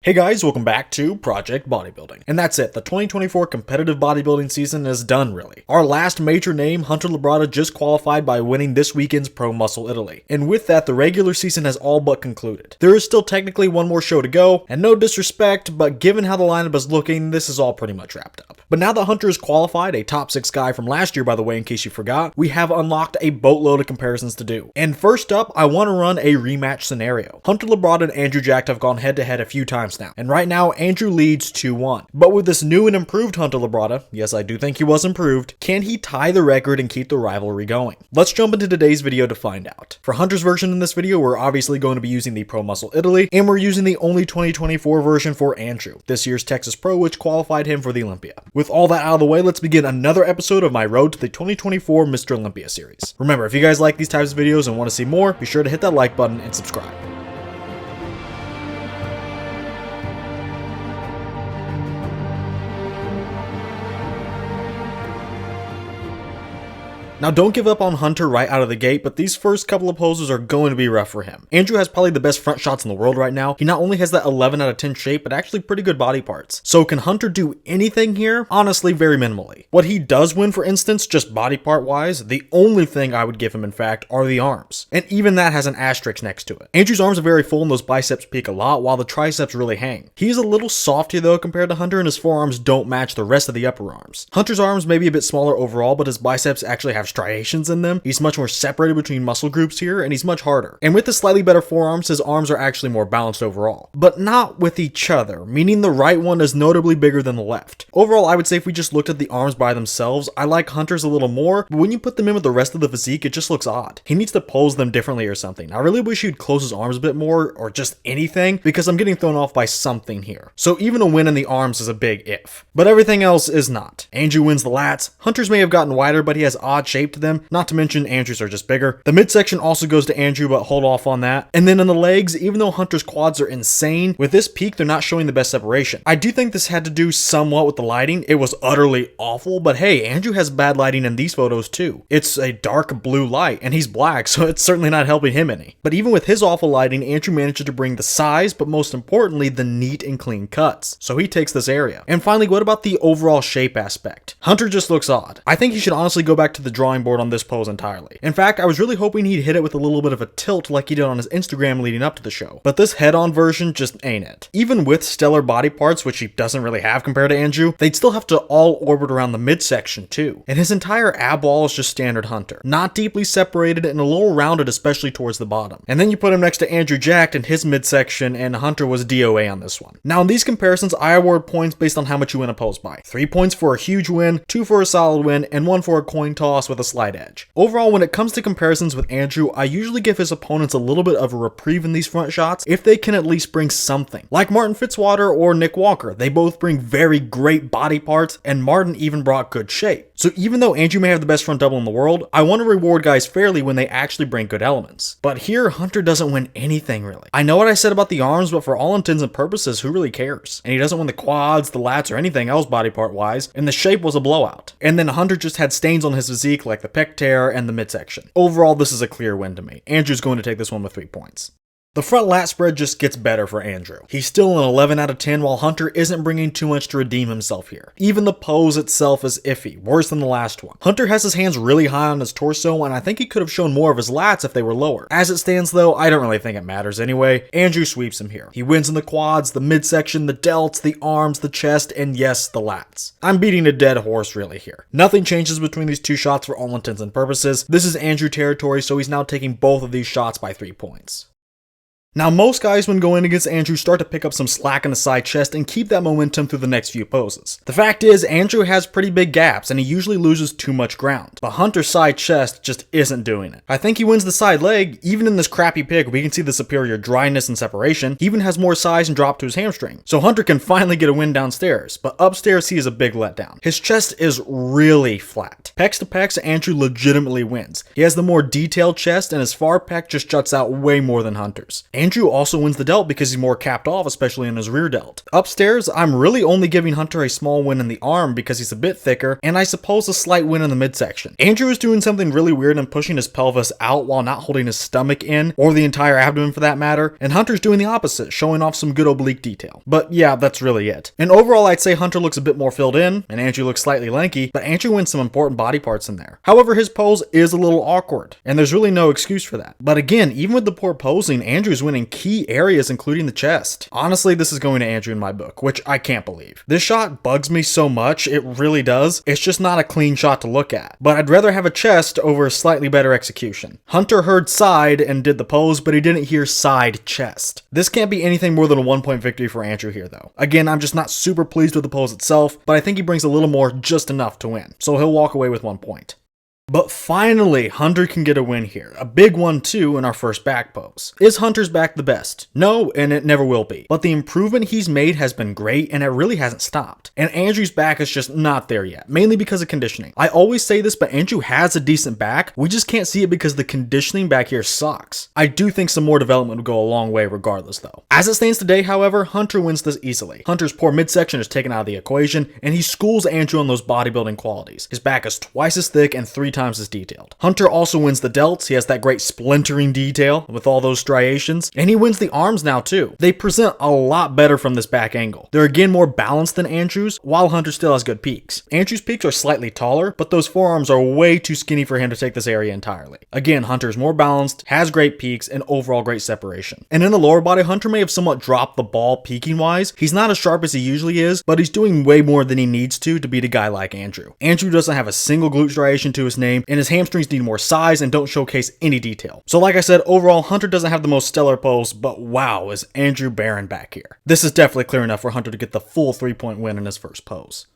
Hey guys, welcome back to Project Bodybuilding. And that's it, the 2024 competitive bodybuilding season is done really. Our last major name, Hunter Labrada, just qualified by winning this weekend's Promuscle Italy. And with that, the regular season has all but concluded. There is still technically one more show to go, and no disrespect, but given how the lineup is looking, this is all pretty much wrapped up. But now that Hunter is qualified, a top 6 guy from last year by the way in case you forgot, we have unlocked a boatload of comparisons to do. And first up, I want to run a rematch scenario. Hunter Labrada and Andrew Jacked have gone head to head a few times now, and right now Andrew leads 2-1. But with this new and improved Hunter Labrada, yes I do think he was improved, can he tie the record and keep the rivalry going? Let's jump into today's video to find out. For Hunter's version in this video, we're obviously going to be using the Promuscle Italy, and we're using the only 2024 version for Andrew, this year's Texas Pro, which qualified him for the Olympia. With all that out of the way, let's begin another episode of my Road to the 2024 Mr. Olympia series. Remember, if you guys like these types of videos and want to see more, be sure to hit that like button and subscribe. Now don't give up on Hunter right out of the gate, but these first couple of poses are going to be rough for him. Andrew has probably the best front shots in the world right now. He not only has that 11 out of 10 shape, but actually pretty good body parts. So can Hunter do anything here? Honestly, very minimally. What he does win, for instance, just body part wise, the only thing I would give him in fact are the arms. And even that has an asterisk next to it. Andrew's arms are very full and those biceps peak a lot while the triceps really hang. He's a little soft here though compared to Hunter, and his forearms don't match the rest of the upper arms. Hunter's arms may be a bit smaller overall, but his biceps actually have striations in them. He's much more separated between muscle groups here, and he's much harder. And with the slightly better forearms, his arms are actually more balanced overall. But not with each other, meaning the right one is notably bigger than the left. Overall, I would say if we just looked at the arms by themselves, I like Hunter's a little more, but when you put them in with the rest of the physique, it just looks odd. He needs to pose them differently or something. I really wish he'd close his arms a bit more, or just anything, because I'm getting thrown off by something here. So even a win in the arms is a big if. But everything else is not. Andrew wins the lats. Hunter's may have gotten wider, but he has odd shape to them. Not to mention Andrew's are just bigger. The midsection also goes to Andrew, but hold off on that. And then in the legs, even though Hunter's quads are insane, with this peak they're not showing the best separation. I do think this had to do somewhat with the lighting. It was utterly awful, but hey, Andrew has bad lighting in these photos too. It's a dark blue light, and he's black, so it's certainly not helping him any. But even with his awful lighting, Andrew manages to bring the size, but most importantly, the neat and clean cuts. So he takes this area. And finally, what about the overall shape aspect? Hunter just looks odd. I think he should honestly go back to the drawing board on this pose entirely. In fact, I was really hoping he'd hit it with a little bit of a tilt like he did on his Instagram leading up to the show. But this head-on version just ain't it. Even with stellar body parts, which he doesn't really have compared to Andrew, they'd still have to all orbit around the midsection too. And his entire ab wall is just standard Hunter. Not deeply separated and a little rounded, especially towards the bottom. And then you put him next to Andrew Jacked and his midsection, and Hunter was DOA on this one. Now in these comparisons, I award points based on how much you win a pose by. 3 points for a huge win, 2 for a solid win, and 1 for a coin toss with a slight edge. Overall, when it comes to comparisons with Andrew, I usually give his opponents a little bit of a reprieve in these front shots if they can at least bring something. Like Martin Fitzwater or Nick Walker, they both bring very great body parts, and Martin even brought good shape. So even though Andrew may have the best front double in the world, I want to reward guys fairly when they actually bring good elements. But here, Hunter doesn't win anything really. I know what I said about the arms, but for all intents and purposes, who really cares? And he doesn't win the quads, the lats, or anything else body part wise, and the shape was a blowout. And then Hunter just had stains on his physique like the pec tear and the midsection. Overall, this is a clear win to me. Andrew's going to take this one with 3 points. The front lat spread just gets better for Andrew. He's still an 11 out of 10 while Hunter isn't bringing too much to redeem himself here. Even the pose itself is iffy, worse than the last one. Hunter has his hands really high on his torso, and I think he could have shown more of his lats if they were lower. As it stands though, I don't really think it matters anyway. Andrew sweeps him here. He wins in the quads, the midsection, the delts, the arms, the chest, and yes, the lats. I'm beating a dead horse really here. Nothing changes between these two shots for all intents and purposes. This is Andrew territory, so he's now taking both of these shots by 3 points. Now most guys when going against Andrew start to pick up some slack in the side chest and keep that momentum through the next few poses. The fact is, Andrew has pretty big gaps and he usually loses too much ground, but Hunter's side chest just isn't doing it. I think he wins the side leg. Even in this crappy pic, we can see the superior dryness and separation. He even has more size and drop to his hamstring. So Hunter can finally get a win downstairs, but upstairs he is a big letdown. His chest is really flat. Pecs to pecs, Andrew legitimately wins. He has the more detailed chest and his far pec just juts out way more than Hunter's. Andrew also wins the delt because he's more capped off, especially in his rear delt. Upstairs, I'm really only giving Hunter a small win in the arm because he's a bit thicker, and I suppose a slight win in the midsection. Andrew is doing something really weird and pushing his pelvis out while not holding his stomach in, or the entire abdomen for that matter, and Hunter's doing the opposite, showing off some good oblique detail. But yeah, that's really it. And overall, I'd say Hunter looks a bit more filled in, and Andrew looks slightly lanky, but Andrew wins some important body parts in there. However, his pose is a little awkward, and there's really no excuse for that. But again, even with the poor posing, Andrew's winning key areas, including the chest. Honestly, this is going to Andrew in my book, which I can't believe. This shot bugs me so much, it really does. It's just not a clean shot to look at. But I'd rather have a chest over a slightly better execution. Hunter heard side and did the pose, but he didn't hear side chest. This can't be anything more than a 1-point victory for Andrew here though. Again, I'm just not super pleased with the pose itself, but I think he brings a little more, just enough to win. So he'll walk away with 1 point. But finally, Hunter can get a win here. A big one too in our first back pose. Is Hunter's back the best? No, and it never will be. But the improvement he's made has been great, and it really hasn't stopped. And Andrew's back is just not there yet, mainly because of conditioning. I always say this, but Andrew has a decent back. We just can't see it because the conditioning back here sucks. I do think some more development would go a long way regardless though. As it stands today, however, Hunter wins this easily. Hunter's poor midsection is taken out of the equation, and he schools Andrew on those bodybuilding qualities. His back is twice as thick and 3 times as detailed. Hunter also wins the delts. He has that great splintering detail with all those striations, and he wins the arms now too. They present a lot better from this back angle. They're again more balanced than Andrew's, while Hunter still has good peaks. Andrew's peaks are slightly taller, but those forearms are way too skinny for him to take this area entirely. Again, Hunter's more balanced, has great peaks, and overall great separation. And in the lower body, Hunter may have somewhat dropped the ball peaking wise. He's not as sharp as he usually is, but he's doing way more than he needs to beat a guy like Andrew. Andrew doesn't have a single glute striation to his name, and his hamstrings need more size and don't showcase any detail. So like I said, overall, Hunter doesn't have the most stellar pose, but wow, is Andrew barren back here. This is definitely clear enough for Hunter to get the full 3-point win in his first pose.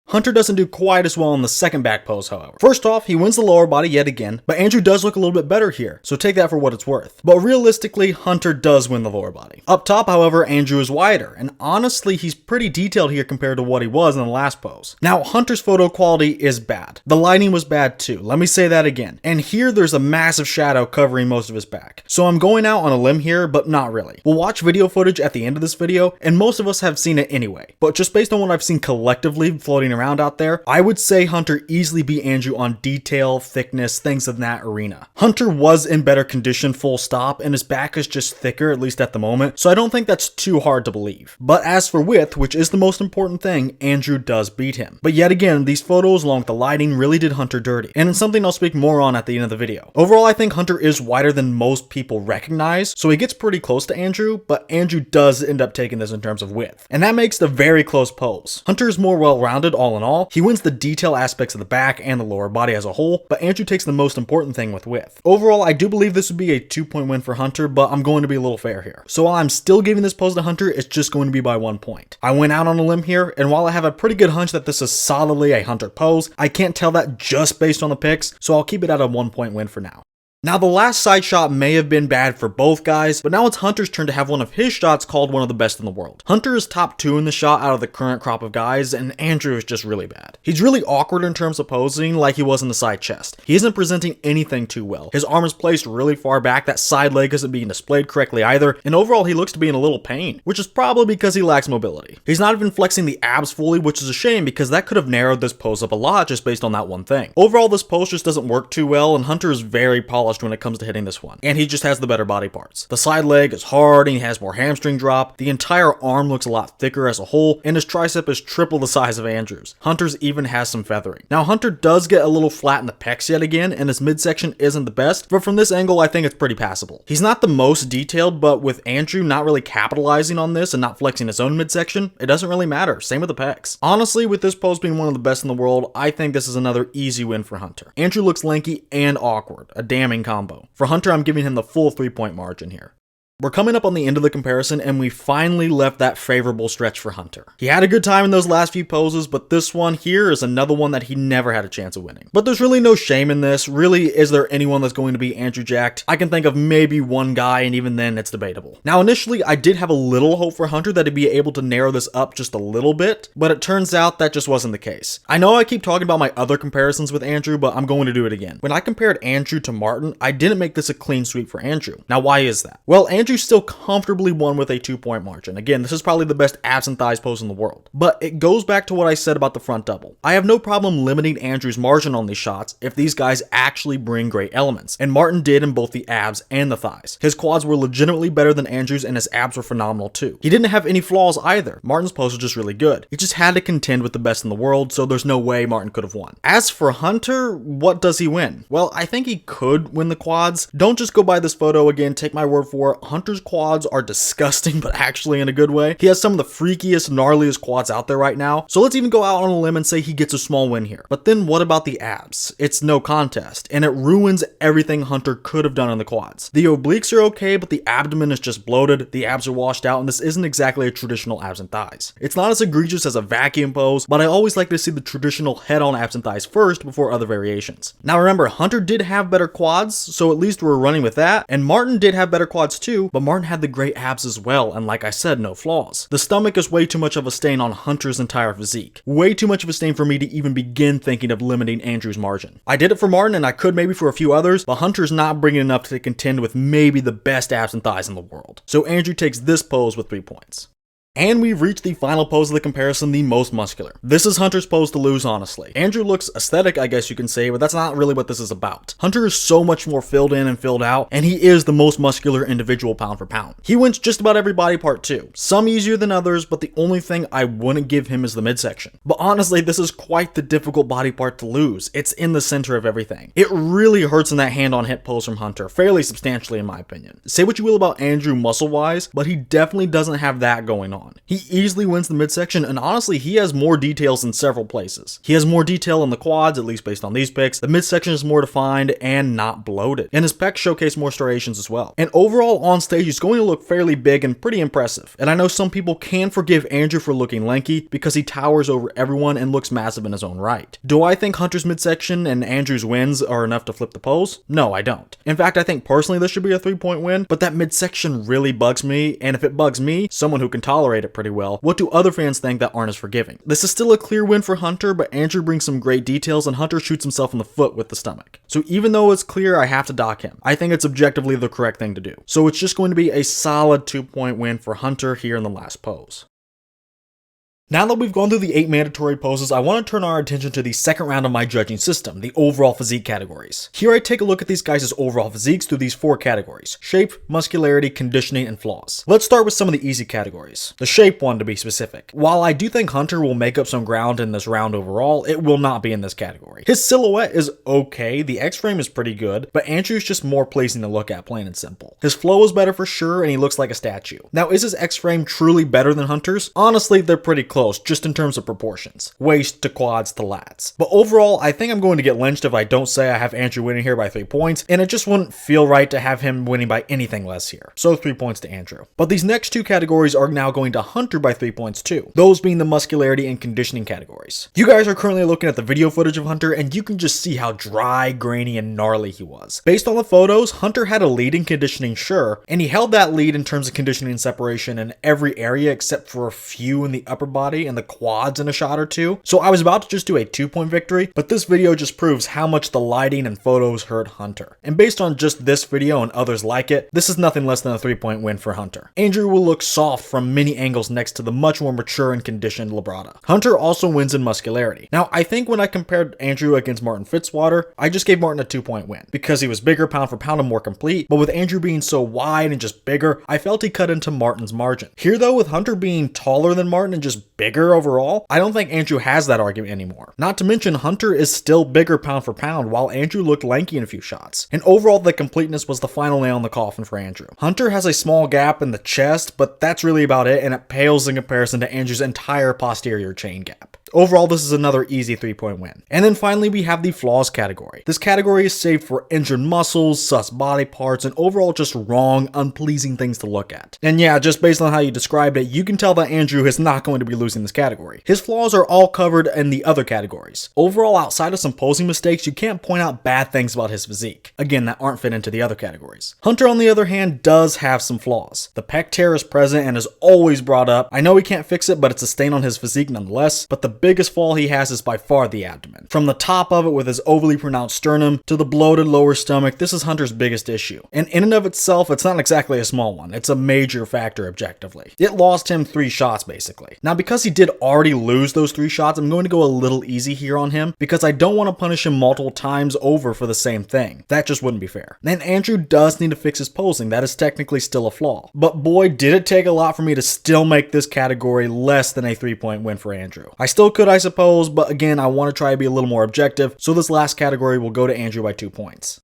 Hunter doesn't do quite as well in the second back pose, however. First off, he wins the lower body yet again, but Andrew does look a little bit better here, so take that for what it's worth. But realistically, Hunter does win the lower body. Up top, however, Andrew is wider, and honestly, he's pretty detailed here compared to what he was in the last pose. Now, Hunter's photo quality is bad. The lighting was bad too, let me say that again. And here, there's a massive shadow covering most of his back. So I'm going out on a limb here, but not really. We'll watch video footage at the end of this video, and most of us have seen it anyway. But just based on what I've seen collectively floating around out there, I would say Hunter easily beat Andrew on detail, thickness, things in that arena. Hunter was in better condition, full stop, and his back is just thicker, at least at the moment, so I don't think that's too hard to believe. But as for width, which is the most important thing, Andrew does beat him. But yet again, these photos along with the lighting really did Hunter dirty, and it's something I'll speak more on at the end of the video. Overall, I think Hunter is wider than most people recognize, so he gets pretty close to Andrew, but Andrew does end up taking this in terms of width, and that makes the very close pose. Hunter is more well-rounded all in all. He wins the detail aspects of the back and the lower body as a whole, but Andrew takes the most important thing with width. Overall, I do believe this would be a 2-point win for Hunter, but I'm going to be a little fair here. So while I'm still giving this pose to Hunter, it's just going to be by 1 point. I went out on a limb here, and while I have a pretty good hunch that this is solidly a Hunter pose, I can't tell that just based on the pics, so I'll keep it at a 1-point win for now. Now, the last side shot may have been bad for both guys, but now it's Hunter's turn to have one of his shots called one of the best in the world. Hunter is top 2 in the shot out of the current crop of guys, and Andrew is just really bad. He's really awkward in terms of posing like he was in the side chest. He isn't presenting anything too well. His arm is placed really far back, that side leg isn't being displayed correctly either, and overall he looks to be in a little pain, which is probably because he lacks mobility. He's not even flexing the abs fully, which is a shame because that could have narrowed this pose up a lot just based on that one thing. Overall, this pose just doesn't work too well, and Hunter is very polished when it comes to hitting this one, and he just has the better body parts. The side leg is hard and he has more hamstring drop. The entire arm looks a lot thicker as a whole, and his tricep is triple the size of Andrew's. Hunter's even has some feathering. Now, Hunter does get a little flat in the pecs yet again, and his midsection isn't the best, but from this angle I think it's pretty passable. He's not the most detailed, but with Andrew not really capitalizing on this and not flexing his own midsection, it doesn't really matter. Same with the pecs. Honestly, with this pose being one of the best in the world, I think this is another easy win for Hunter. Andrew looks lanky and awkward, a damning combo. For Hunter, I'm giving him the full 3-point margin here. We're coming up on the end of the comparison, and we finally left that favorable stretch for Hunter. He had a good time in those last few poses, but this one here is another one that he never had a chance of winning. But there's really no shame in this. Really, is there anyone that's going to be Andrew jacked? I can think of maybe one guy, and even then it's debatable. Now, initially, I did have a little hope for Hunter that he'd be able to narrow this up just a little bit, but it turns out that just wasn't the case. I know I keep talking about my other comparisons with Andrew, but I'm going to do it again. When I compared Andrew to Martin, I didn't make this a clean sweep for Andrew. Now, why is that? Well, Andrew Andrew still comfortably won with a 2-point margin. Again, this is probably the best abs and thighs pose in the world. But it goes back to what I said about the front double. I have no problem limiting Andrew's margin on these shots if these guys actually bring great elements, and Martin did in both the abs and the thighs. His quads were legitimately better than Andrew's, and his abs were phenomenal too. He didn't have any flaws either. Martin's pose was just really good. He just had to contend with the best in the world, so there's no way Martin could have won. As for Hunter, what does he win? Well, I think he could win the quads. Don't just go by this photo. Again, take my word for it. Hunter's quads are disgusting, but actually in a good way. He has some of the freakiest, gnarliest quads out there right now, so let's even go out on a limb and say he gets a small win here. But then what about the abs? It's no contest, and it ruins everything Hunter could have done in the quads. The obliques are okay, but the abdomen is just bloated, the abs are washed out, and this isn't exactly a traditional abs and thighs. It's not as egregious as a vacuum pose, but I always like to see the traditional head-on abs and thighs first before other variations. Now remember, Hunter did have better quads, so at least we're running with that, and Martin did have better quads too, but Martin had the great abs as well, and like I said, no flaws. The stomach is way too much of a stain on Hunter's entire physique. Way too much of a stain for me to even begin thinking of limiting Andrew's margin. I did it for Martin, and I could maybe for a few others, but Hunter's not bringing enough to contend with maybe the best abs and thighs in the world. So Andrew takes this pose with 3 points. And we've reached the final pose of the comparison, the most muscular. This is Hunter's pose to lose, honestly. Andrew looks aesthetic, I guess you can say, but that's not really what this is about. Hunter is so much more filled in and filled out, and he is the most muscular individual pound for pound. He wins just about every body part too. Some easier than others, but the only thing I wouldn't give him is the midsection. But honestly, this is quite the difficult body part to lose. It's in the center of everything. It really hurts in that hand on hip pose from Hunter, fairly substantially in my opinion. Say what you will about Andrew muscle-wise, but he definitely doesn't have that going on. He easily wins the midsection, and honestly, he has more details in several places. He has more detail in the quads, at least based on these pics. The midsection is more defined and not bloated, and his pecs showcase more striations as well. And overall, on stage, he's going to look fairly big and pretty impressive. And I know some people can forgive Andrew for looking lanky because he towers over everyone and looks massive in his own right. Do I think Hunter's midsection and Andrew's wins are enough to flip the pose? No, I don't. In fact, I think personally this should be a 3-point win, but that midsection really bugs me, and if it bugs me, someone who can tolerate it pretty well, what do other fans think that aren't as forgiving? This is still a clear win for Hunter, but Andrew brings some great details, and Hunter shoots himself in the foot with the stomach. So even though it's clear, I have to dock him. I think it's objectively the correct thing to do. So it's just going to be a solid 2-point win for Hunter here in the last pose. Now that we've gone through the 8 mandatory poses, I want to turn our attention to the second round of my judging system, the overall physique categories. Here I take a look at these guys' overall physiques through these 4 categories: shape, muscularity, conditioning, and flaws. Let's start with some of the easy categories. The shape one, to be specific. While I do think Hunter will make up some ground in this round overall, it will not be in this category. His silhouette is okay, the X-frame is pretty good, but Andrew's just more pleasing to look at, plain and simple. His flow is better for sure, and he looks like a statue. Now, is his X-frame truly better than Hunter's? Honestly, they're pretty close, just in terms of proportions. Waist to quads to lats. But overall, I think I'm going to get lynched if I don't say I have Andrew winning here by 3 points, and it just wouldn't feel right to have him winning by anything less here. So 3 points to Andrew. But these next 2 categories are now going to Hunter by 3 points too. Those being the muscularity and conditioning categories. You guys are currently looking at the video footage of Hunter, and you can just see how dry, grainy, and gnarly he was. Based on the photos, Hunter had a lead in conditioning, sure, and he held that lead in terms of conditioning and separation in every area except for a few in the upper body and the quads in a shot or 2. So I was about to just do a 2-point victory, but this video just proves how much the lighting and photos hurt Hunter. And based on just this video and others like it, this is nothing less than a 3-point win for Hunter. Andrew will look soft from many angles next to the much more mature and conditioned Labrada. Hunter also wins in muscularity. Now, I think when I compared Andrew against Martin Fitzwater, I just gave Martin a 2-point win because he was bigger pound for pound and more complete, but with Andrew being so wide and just bigger, I felt he cut into Martin's margin. Here though, with Hunter being taller than Martin and just bigger overall, I don't think Andrew has that argument anymore. Not to mention, Hunter is still bigger pound for pound, while Andrew looked lanky in a few shots. And overall, the completeness was the final nail in the coffin for Andrew. Hunter has a small gap in the chest, but that's really about it, and it pales in comparison to Andrew's entire posterior chain gap. Overall, this is another easy 3-point win. And then finally, we have the flaws category. This category is saved for injured muscles, sus body parts, and overall just wrong, unpleasing things to look at. And yeah, just based on how you described it, you can tell that Andrew is not going to be losing this category. His flaws are all covered in the other categories. Overall, outside of some posing mistakes, you can't point out bad things about his physique. Again, that aren't fit into the other categories. Hunter, on the other hand, does have some flaws. The pec tear is present and is always brought up. I know he can't fix it, but it's a stain on his physique nonetheless. But the biggest flaw he has is by far the abdomen. From the top of it with his overly pronounced sternum to the bloated lower stomach, this is Hunter's biggest issue. And in and of itself, it's not exactly a small one. It's a major factor objectively. It lost him 3 shots basically. Now because he did already lose those 3 shots, I'm going to go a little easy here on him because I don't want to punish him multiple times over for the same thing. That just wouldn't be fair. And Andrew does need to fix his posing. That is technically still a flaw. But boy, did it take a lot for me to still make this category less than a 3-point win for Andrew. I still could, I suppose, but again, I want to try to be a little more objective, so this last category will go to Andrew by 2 points.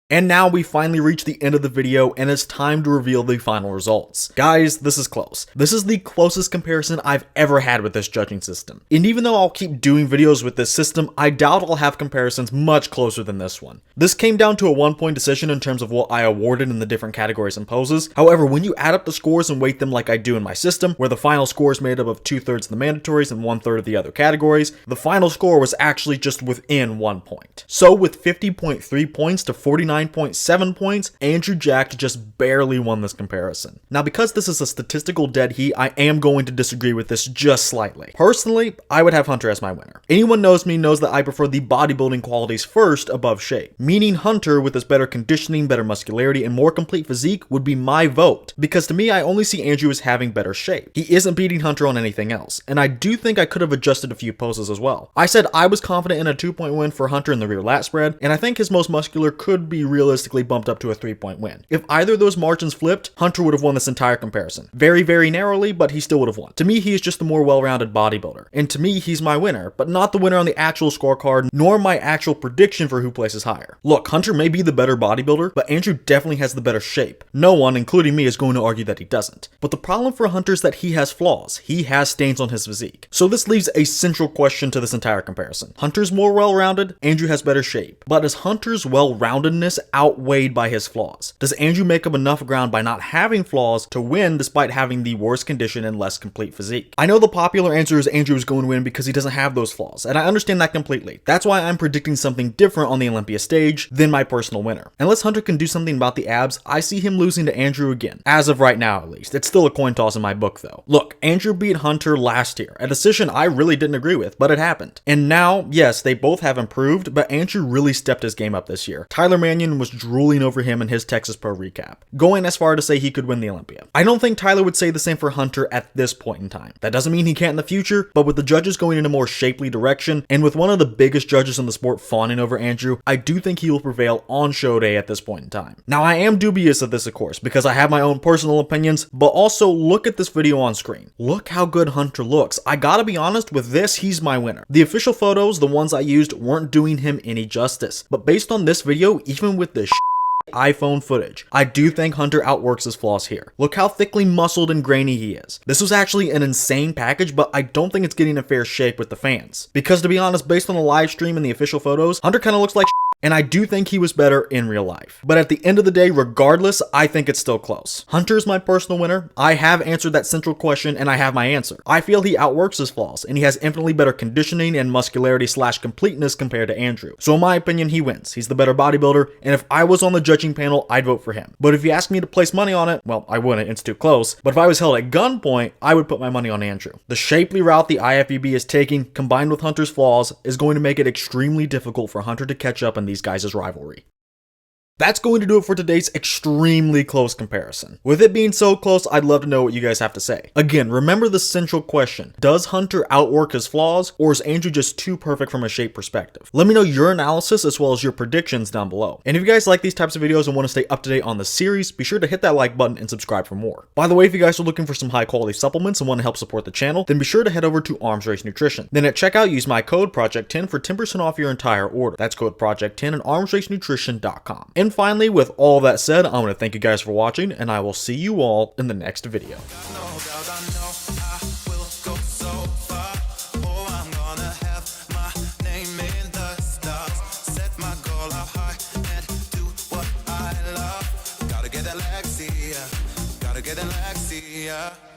And now we finally reach the end of the video and it's time to reveal the final results. Guys, this is close. This is the closest comparison I've ever had with this judging system. And even though I'll keep doing videos with this system, I doubt I'll have comparisons much closer than this one. This came down to a 1-point decision in terms of what I awarded in the different categories and poses. However, when you add up the scores and weight them like I do in my system, where the final score is made up of 2/3 of the mandatories and 1/3 of the other categories, the final score was actually just within 1 point. So with 50.3 points to 49.7 points, Andrew Jack just barely won this comparison. Now because this is a statistical dead heat, I am going to disagree with this just slightly. Personally, I would have Hunter as my winner. Anyone knows me knows that I prefer the bodybuilding qualities first above shape, meaning Hunter with his better conditioning, better muscularity, and more complete physique would be my vote, because to me I only see Andrew as having better shape. He isn't beating Hunter on anything else, and I do think I could have adjusted a few poses as well. I said I was confident in a 2-point win for Hunter in the rear lat spread, and I think his most muscular could be realistically bumped up to a 3-point win. If either of those margins flipped, Hunter would have won this entire comparison. Very, very narrowly, but he still would have won. To me, he is just the more well-rounded bodybuilder. And to me, he's my winner, but not the winner on the actual scorecard, nor my actual prediction for who places higher. Look, Hunter may be the better bodybuilder, but Andrew definitely has the better shape. No one, including me, is going to argue that he doesn't. But the problem for Hunter is that he has flaws. He has stains on his physique. So this leaves a central question to this entire comparison. Hunter's more well-rounded, Andrew has better shape. But is Hunter's well-roundedness outweighed by his flaws? Does Andrew make up enough ground by not having flaws to win despite having the worse condition and less complete physique? I know the popular answer is Andrew is going to win because he doesn't have those flaws, and I understand that completely. That's why I'm predicting something different on the Olympia stage than my personal winner. Unless Hunter can do something about the abs, I see him losing to Andrew again. As of right now, at least. It's still a coin toss in my book, though. Look, Andrew beat Hunter last year, a decision I really didn't agree with, but it happened. And now, yes, they both have improved, but Andrew really stepped his game up this year. Tyler Mannion was drooling over him in his Texas Pro recap, going as far to say he could win the Olympia. I don't think Tyler would say the same for Hunter at this point in time. That doesn't mean he can't in the future, but with the judges going in a more shapely direction, and with one of the biggest judges in the sport fawning over Andrew, I do think he will prevail on show day at this point in time. Now, I am dubious of this, of course, because I have my own personal opinions, but also look at this video on screen. Look how good Hunter looks. I gotta be honest, with this, he's my winner. The official photos, the ones I used, weren't doing him any justice, but based on this video, even with the iPhone footage, I do think Hunter outworks his flaws here. Look how thickly muscled and grainy he is. This was actually an insane package, but I don't think it's getting a fair shake with the fans. Because to be honest, based on the live stream and the official photos, Hunter kind of looks like and I do think he was better in real life. But at the end of the day, regardless, I think it's still close. Hunter's my personal winner. I have answered that central question and I have my answer. I feel he outworks his flaws and he has infinitely better conditioning and muscularity / completeness compared to Andrew. So in my opinion, he wins. He's the better bodybuilder, and if I was on the judging panel, I'd vote for him. But if you ask me to place money on it, well, I wouldn't, it's too close. But if I was held at gunpoint, I would put my money on Andrew. The shapely route the IFBB is taking, combined with Hunter's flaws, is going to make it extremely difficult for Hunter to catch up in these guys' rivalry. That's going to do it for today's extremely close comparison. With it being so close, I'd love to know what you guys have to say. Again, remember the central question. Does Hunter outwork his flaws, or is Andrew just too perfect from a shape perspective? Let me know your analysis as well as your predictions down below. And if you guys like these types of videos and want to stay up to date on the series, be sure to hit that like button and subscribe for more. By the way, if you guys are looking for some high quality supplements and want to help support the channel, then be sure to head over to Arms Race Nutrition. Then at checkout, use my code PROJECT10 for 10% off your entire order. That's code PROJECT10 at armsracenutrition.com. And finally, with all that said, I want to thank you guys for watching, and I will see you all in the next video. Gotta get that Lexia.